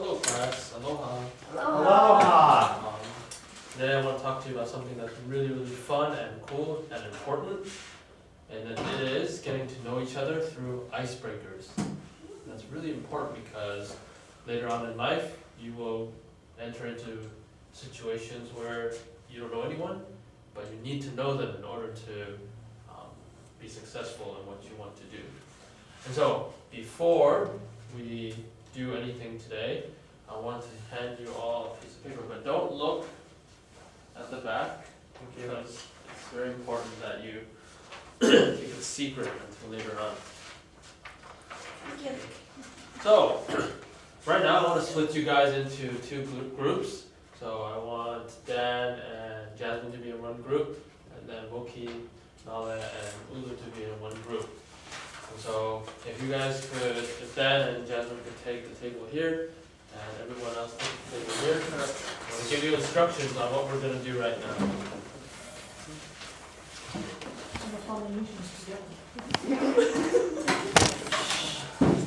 Hello class, aloha. Aloha! Today I want to talk to you about something that's really, really fun and cool and important. And it is getting to know each other through icebreakers. That's really important because later on in life, you will enter into situations where you don't know anyone, but you need to know them in order to be successful in what you want to do. And so, before we do anything today, I want to hand you all a piece of paper, but don't look at the back because it's very important that you keep it secret until later on. So, right now I want to split you guys into two groups. So I want Dan and Jasmine to be in one group, and then Woki, Nala, and Ulu to be in one group. And so if you guys could, if Dan and Jasmine could take the table here, and everyone else take the table here, I'm going to give you instructions on what we're going to do right now.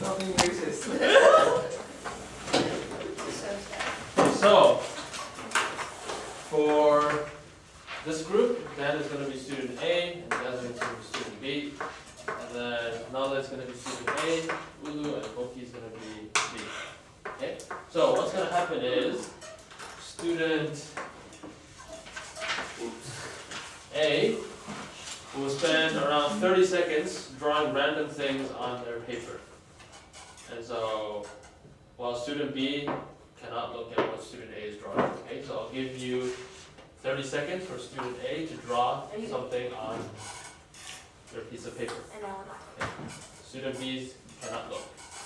Nothing racist. So, for this group, Dan is going to be student A, and Jasmine is going to be student B, and then Nala is going to be student A, Ulu and Woki is going to be B. Okay? So, what's going to happen is, student A will spend around 30 seconds drawing random things on their paper. And so, while student B cannot look at what student A is drawing. Okay, so I'll give you 30 seconds for student A to draw something on their piece of paper. Okay. Student B cannot look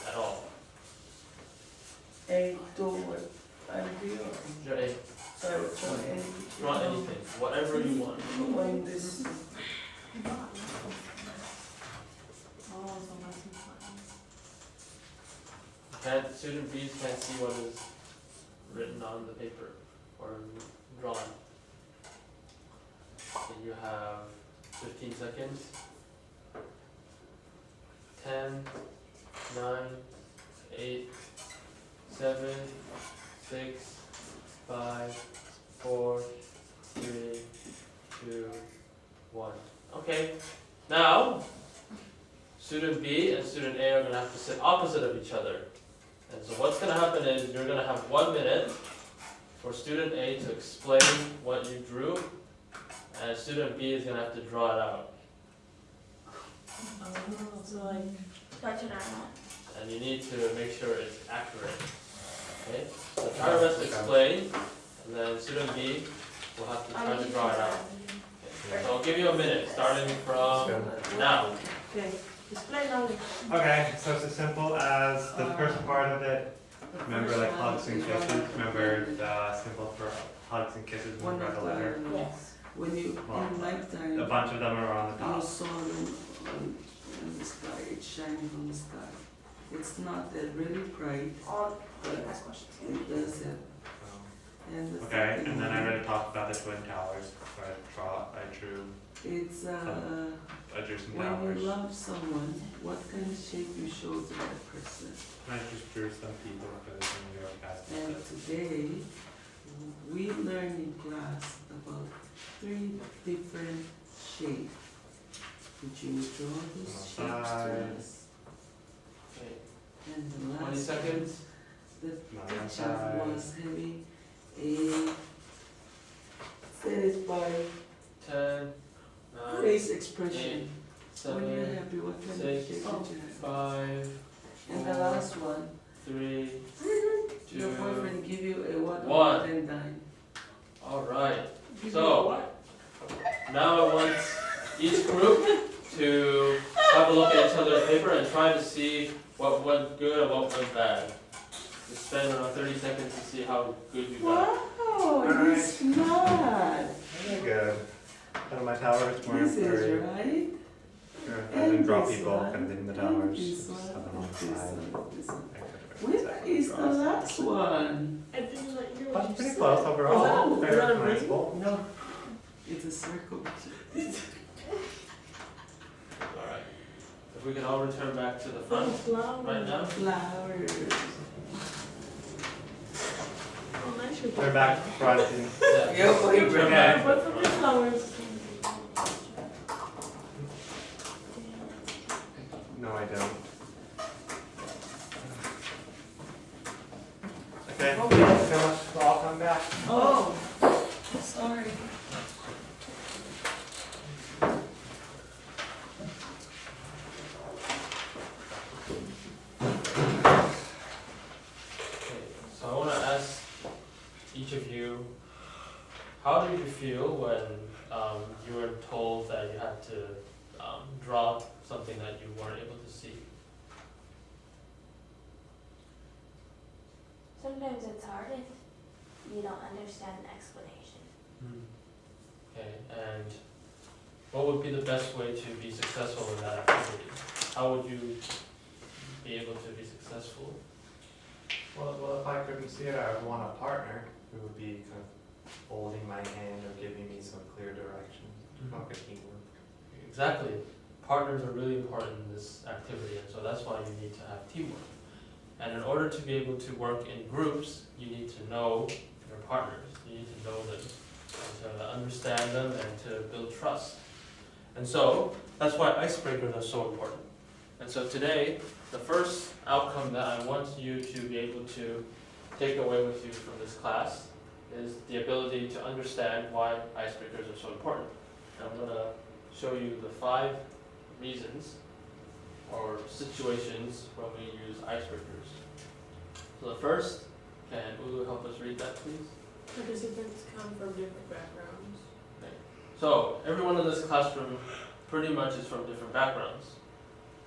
at all. A do what I do. Draw A. Sorry, Draw anything, whatever you want. when this Student B can't see what is written on the paper or drawn. And you have 15 seconds. 10, 9, 8, 7, 6, 5, 4, 3, 2, 1. Okay. Now, student B and student A are going to have to sit opposite of each other. And so what's going to happen is you're going to have 1 minute for student A to explain what you drew, and student B is going to have to draw it out. And you need to make sure it's accurate. Okay? So try your best to explain, and then student B will have to try to draw it out. Okay. So I'll give you a minute, starting from now. Okay. Display knowledge. Okay, so it's as simple as the first part of it. Remember, like hugs and kisses. Remember the symbol for hugs and kisses when One we write of a letter. when you in lifetime A bunch of them are on the you top. saw them in the sky, it's shining from the sky. It's not that really bright, but it does have. And the Okay, second and then I one, already talked about the Twin Towers. Where I drew it's some when towers. you love someone, what kind of shape you show to that person. And I just drew some people because in New York has And today, we learned in class about 3 different shapes. Would you draw those shapes to us? Okay. And the 20 last seconds. the Not teacher outside. was having a satisfied 10, 9, face expression. When you're 7, happy, what kind of 6, shape did you have? 5, And the last one, 3, your 2. boyfriend give you a what One. or 10 dime. Alright, so now I want each group to have a look at each other's paper and try to see what went good and what went bad. Just spend around 30 seconds to see how good you got. Wow, you're smart. Very good. One of my towers weren't This is very. right. I didn't draw this people one, kind of in the and towers. this Just one, have them on the this side. one, this one. I could've Where exactly is the drawn something. last one? That's pretty close overall. Oh, Very is that a recognizable. No, it's a circle. Alright. If we can all return back to the front right now. Flowers. Turn back front and Yeah, wait, okay. But for the flowers. No, I don't. Okay. So much. I'll come back. Oh, sorry. Okay, so I want to ask each of you, how did you feel when you were told that you had to draw something that you weren't able to see? Sometimes it's hard if you don't understand the explanation. Okay, and what would be the best way to be successful in that activity? How would you be able to be successful? Well, if I couldn't see it, I would want a partner who would be kind of holding my hand or giving me some clear direction. Like a teamwork. Exactly. Partners are really important in this activity, and so that's why you need to have teamwork. And in order to be able to work in groups, you need to know your partners. You need to know them, and to understand them, and to build trust. And so that's why icebreakers are so important. And so today, the first outcome that I want you to be able to take away with you from this class is the ability to understand why icebreakers are so important. And I'm going to show you the 5 reasons or situations when we use icebreakers. So the first, can Ulu help us read that, please? Participants come from different backgrounds. So everyone in this classroom pretty much is from different backgrounds.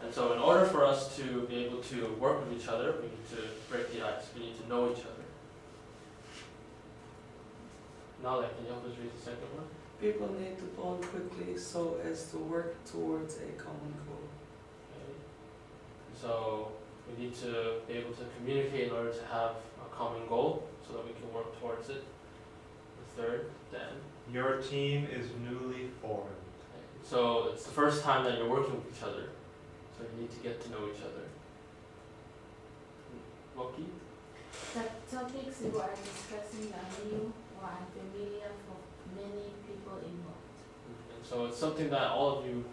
And so in order for us to be able to work with each other, we need to break the ice. We need to know each other. Nale, can you help us read the second one? People need to bond quickly so as to work towards a common goal. Okay. So we need to be able to communicate in order to have a common goal so that we can work towards it. The third, Dan. Your team is newly formed. Okay. So it's the first time that you're working with each other. So you need to get to know each other. Loki? The topics you are discussing are new or unfamiliar for many people involved. And so it's something that all of you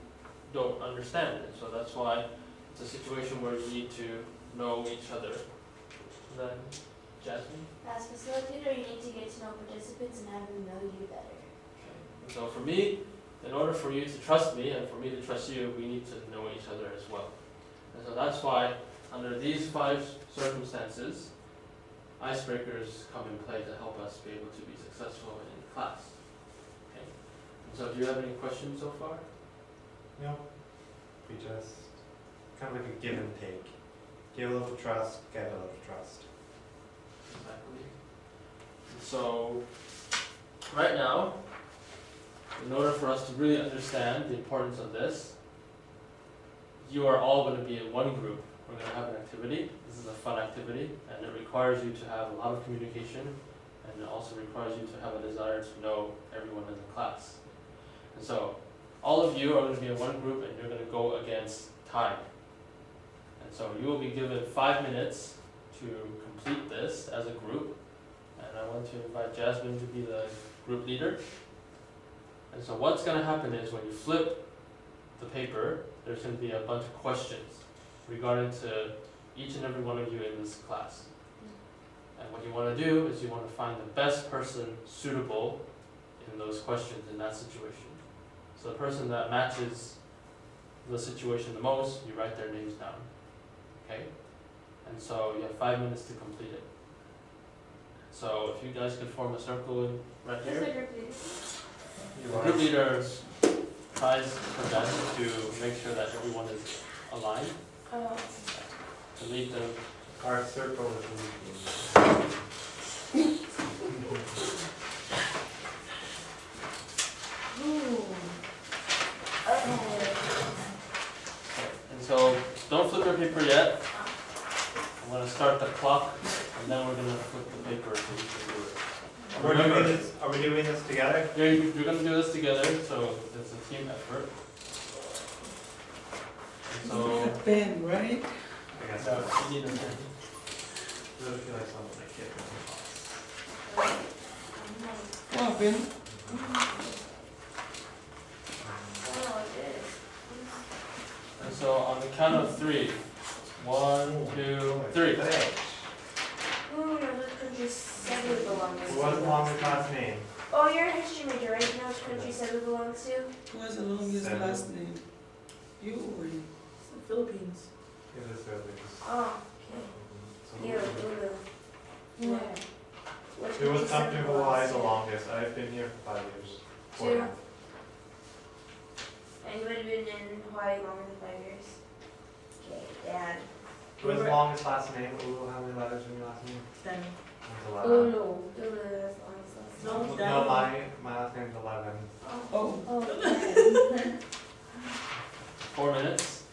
don't understand. And so that's why it's a situation where you need to know each other. And then, Jasmine? As facilitator, you need to get to know participants and have them know you better. Okay. And so for me, in order for you to trust me and for me to trust you, we need to know each other as well. And so that's why, under these 5 circumstances, icebreakers come in play to help us be able to be successful in class. Okay. And so do you have any questions so far? No. We just kind of like a give and take. Give a little trust, get a little trust. Exactly. And so, right now, in order for us to really understand the importance of this, you are all going to be in one group. We're going to have an activity. This is a fun activity, and it requires you to have a lot of communication, and it also requires you to have a desire to know everyone in the class. And so, all of you are going to be in one group, and you're going to go against time. And so, you will be given 5 minutes to complete this as a group, and I want to invite Jasmine to be the group leader. And so what's going to happen is when you flip the paper, there's going to be a bunch of questions regarding to each and every one of you in this class. And what you want to do is you want to find the best person suitable in those questions in that situation. So the person that matches the situation the most, you write their names down. Okay? And so you have 5 minutes to complete it. So if you guys could form a circle in right Just here. like your please. The group leader tries her best to make sure that everyone is aligned, to lead them. Our circle is leaking. And so don't flip your paper yet. I'm going to start the clock, and then we're going to flip the paper so you can do it. Are we doing this together? You're going to do this together, so it's a team effort. And so, Ben, right? I guess no, so. you need a pen. I really feel like someone like it. What happened? Oh, it is. And so on the count of 3, 1, 2, 3. Hey, Ooh, no, those countries said we belong to. what's the longest last name? Oh, you're a history major, right? You know which country said we belongs to? Who has the longest Seven. last name? You or you? The Philippines. It is Philippines. Oh, okay. Ew, ooh. Yeah. Which Who was country said come to we Hawaii belongs the to? longest? I've been here for 5 years. 2. Anybody been in Hawaii longer than 5 years? Okay, Dad. Who has the longest last name? Ooh, how many letters in your last name? 10. That's Oh 11. no. Ooh, that's long as last. No, my last name's 11. Oh, Oh. 4 minutes.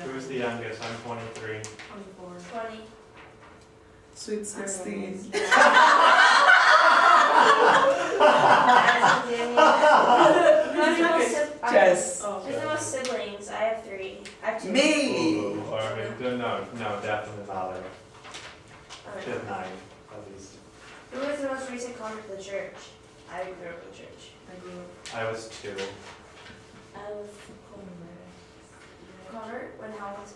Who's the youngest? I'm 23. 20. sweet 16. Jess. There's no siblings. I have 3. I have 2. Me. Ooh, or I mean, no, definitely Mallory. Oh, She has 9, at least. Who was the most recent convert to the church? I grew up in church. I was 2. I was Convert? When how was?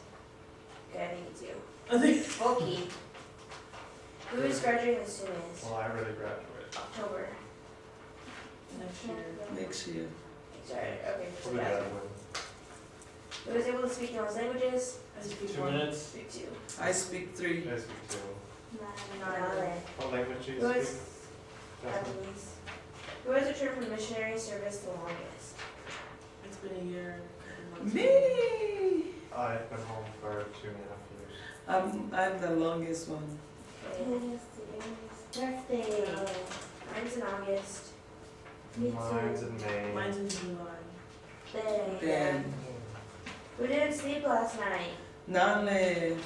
Okay, I think it's you. Bulky. Who is graduating as soon as? Well, I really graduated. October. Next year. Sorry, okay. What did I win? Who is able to speak those languages? 2 minutes. Speak 2. I speak 3. I speak 2. None. What language do you Who speak? is Jasmine? Japanese? Who has returned from missionary service the longest? It's been a year. Me. I've been home for 2.5 years. I'm the longest one. Okay. Birthday. Mine's in August. Me too. Mine's in May. Mine's in July. Then. Then Who didn't sleep last night? Nale.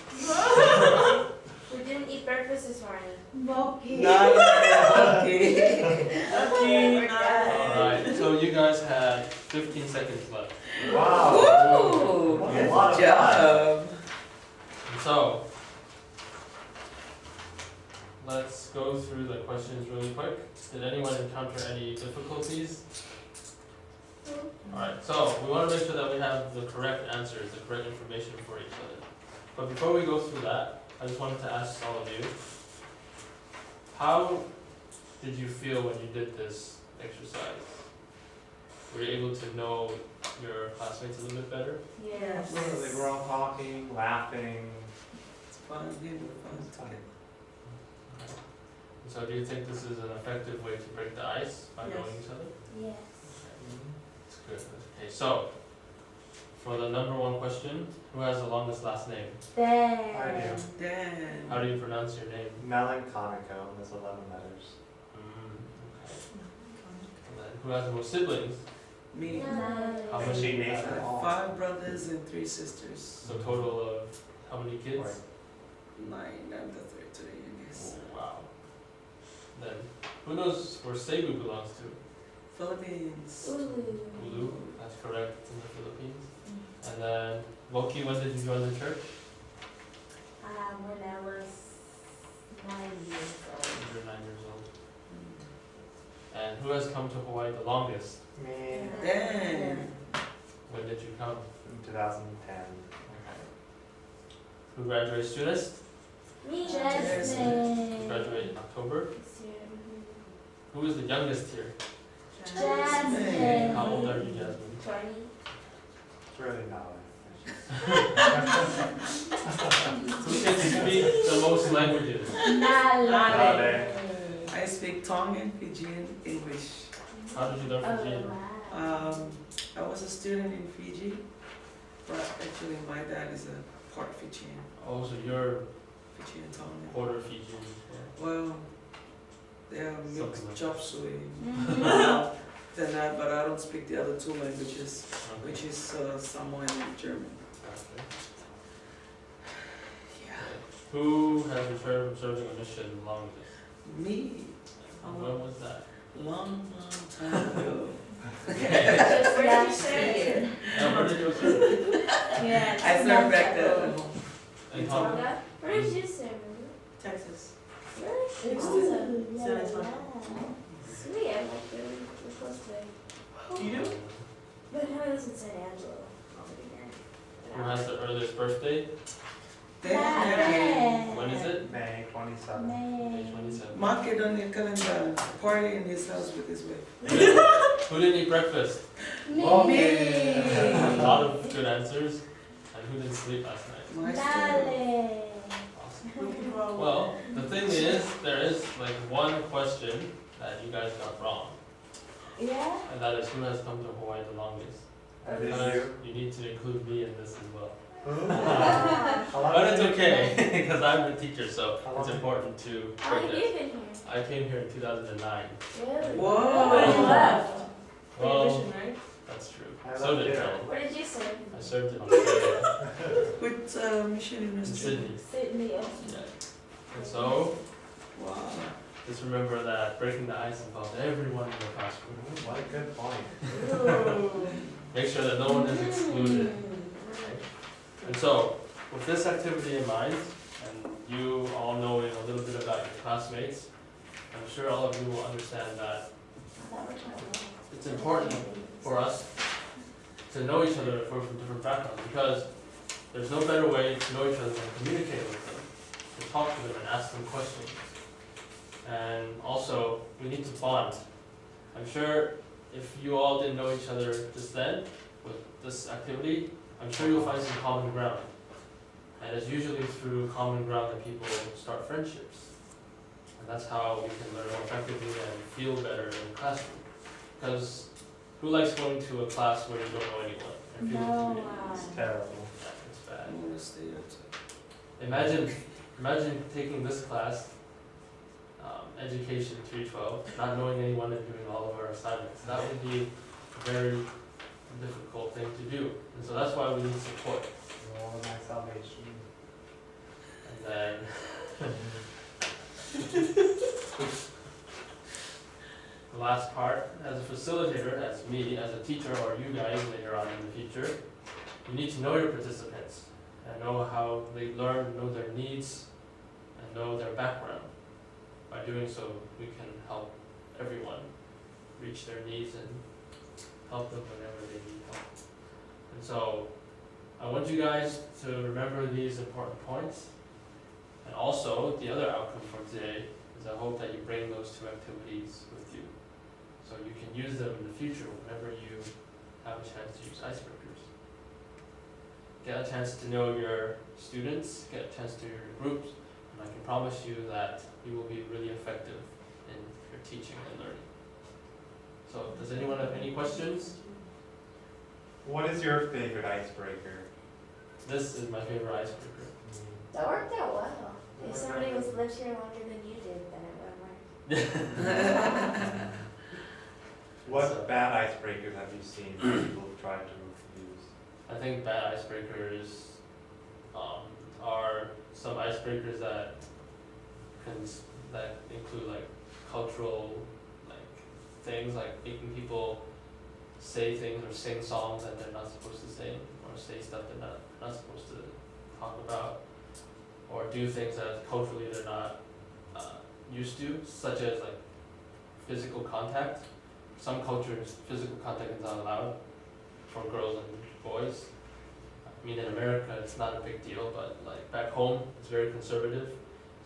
Who didn't eat breakfast this morning? Moki. Nale. Okay. Okay, Alright, so you guys had 15 seconds left. Wow! Woo! A Good lot of job. And so, let's go through the questions really quick. Did anyone encounter any difficulties? Alright, so we want to make sure that we have the correct answers, the correct information for each other. But before we go through that, I just wanted to ask all of you, how did you feel when you did this exercise? Were you able to know your classmates a little bit better? Yes. Like we're all talking, laughing. It's fun. Here we're It's fun fun. together. So do you think this is an effective way to break the ice by Yes. knowing each other? Yes. That's good. Okay, so for the number 1 question, who has the longest last name? I do. Damn. How do you pronounce your name? Melancholico. There's 11 letters. Okay. And then who has the most siblings? Me. How Is many? she Nathan? 5 brothers and 3 sisters. So total of how many kids? Right. 9. I'm the third today, I guess. Oh, wow. Then who knows where Cebu belongs to? Philippines. Ulu. That's correct. It's in the Philippines. And then Woki, when did you join the church? When I was 9 years old. You're 9 years old. And who has come to Hawaii the longest? Me. Damn. When did you come? In 2010. Okay. Who graduates soonest? Me. You Jasmine. graduate in October. This year. Who is the youngest here? Jasmine. How old are you, Jasmine? 20. It's really not. Who can speak the most languages? Nale. I speak Tongan, Fijian, English. How did you learn Oh, Fijian? wow. I was a student in Fiji, but actually my dad is a part Fijian, Oh, so you're Fijian Tongan. quarter Fijian as well. Well, they are Something mixed like chop suey. Mhm. Than that, but I don't speak the other 2 languages, Okay. which is Samoan and German. Okay. Yeah. Who has returned from serving a mission longest? Me, And when was that? long time ago. Where did you serve? And where did you serve? Yeah. I served back then at home. In Tonga? Tonga? Where did you serve? Texas. Really? Awesome. San Antonio. Sweet. I'm like, Really, we're close today. You do? But how does it say Angelo? I'll be here. Who has the earliest birthday? Definitely. When is it? May 27th. May 27th. Mark it on your calendar. Party in his house with his wife. Who didn't eat breakfast? Me. A lot of good answers. And who didn't sleep last night? My story. Awesome. Well, the thing is, there is like one question that you guys got wrong. Yeah? And that is who has come to Hawaii the longest. That is Because you. you need to include me in this as well. How long But did it's you- okay, because I'm the teacher, so How long it's did- important to How break long have this. you been here? I came here in 2009. Really? Whoa. When you left. Well, Prohibition, right? that's true. I So love did it. Kellen. Where did you serve? I served in Australia, With Mission in University. Sydney. Sydney, Yeah. And so, Wow. just remember that breaking the ice involved everyone in the classroom. What a good point. Make sure that no one is excluded. And so, with this activity in mind, and you all knowing a little bit about your classmates, I'm sure all of you will understand that it's important for us to know each other if we're from different backgrounds, because there's no better way to know each other than communicate with them, to talk to them and ask them questions. And also, we need to bond. I'm sure if you all didn't know each other just then, with this activity, I'm sure you'll find some common ground. And it's usually through common ground that people start friendships. And that's how we can learn more effectively and feel better in the classroom. Because who likes going to a class where you don't know anyone and feeling No intimidated? It's terrible. Yeah, it's bad. I'm gonna stay outside. Imagine taking this class, Education 312, not knowing anyone and doing all of our assignments. That would be a very difficult thing to do. And so that's why we need support. Oh, my salvation. And then the last part, as a facilitator, as me, as a teacher, or you guys later on in the future, you need to know your participants and know how they learn, know their needs, and know their background. By doing so, we can help everyone reach their needs and help them whenever they need help. And so, I want you guys to remember these important points. And also, the other outcome from today is I hope that you bring those two activities with you, so you can use them in the future whenever you have a chance to use icebreakers. Get a chance to know your students, get a chance to know your groups, and I can promise you that you will be really effective in your teaching and learning. So, does anyone have any questions? What is your favorite icebreaker? This is my favorite icebreaker. That worked out well. If somebody was lived here longer than you did, then it would have worked. What So- bad icebreakers have you seen that people try to use? I think bad icebreakers are some icebreakers that that include like cultural things, like making people say things or sing songs that they're not supposed to sing, or say stuff they're not supposed to talk about, or do things that culturally they're not used to, such as like physical contact. Some cultures, physical contact is not allowed for girls and boys. I mean, in America, it's not a big deal, but like back home, it's very conservative,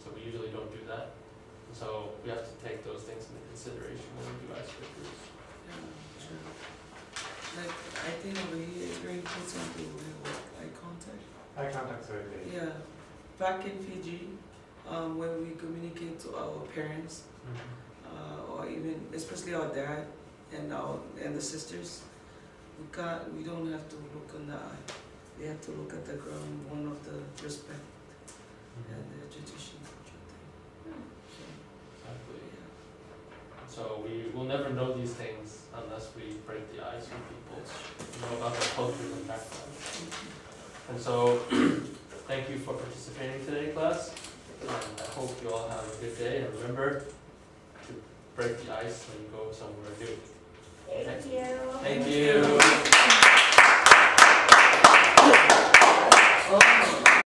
so we usually don't do that. And so we have to take those things into consideration when we do icebreakers. Yeah, sure. Like, I think over here it's very important to have eye contact. Eye contact's very big. Yeah. Back in Fiji, when we communicate to our parents, or even especially our dad and the sisters, we don't have to look in the eye. They have to look at the ground, one of the respect and the tradition culture thing. Exactly. So, yeah. So we will never know these things unless we break the ice with people, know about their cultures and backgrounds. And so, thank you for participating today, class. And I hope you all have a good day, and remember to break the ice when you go somewhere new. Thank you. Thank you.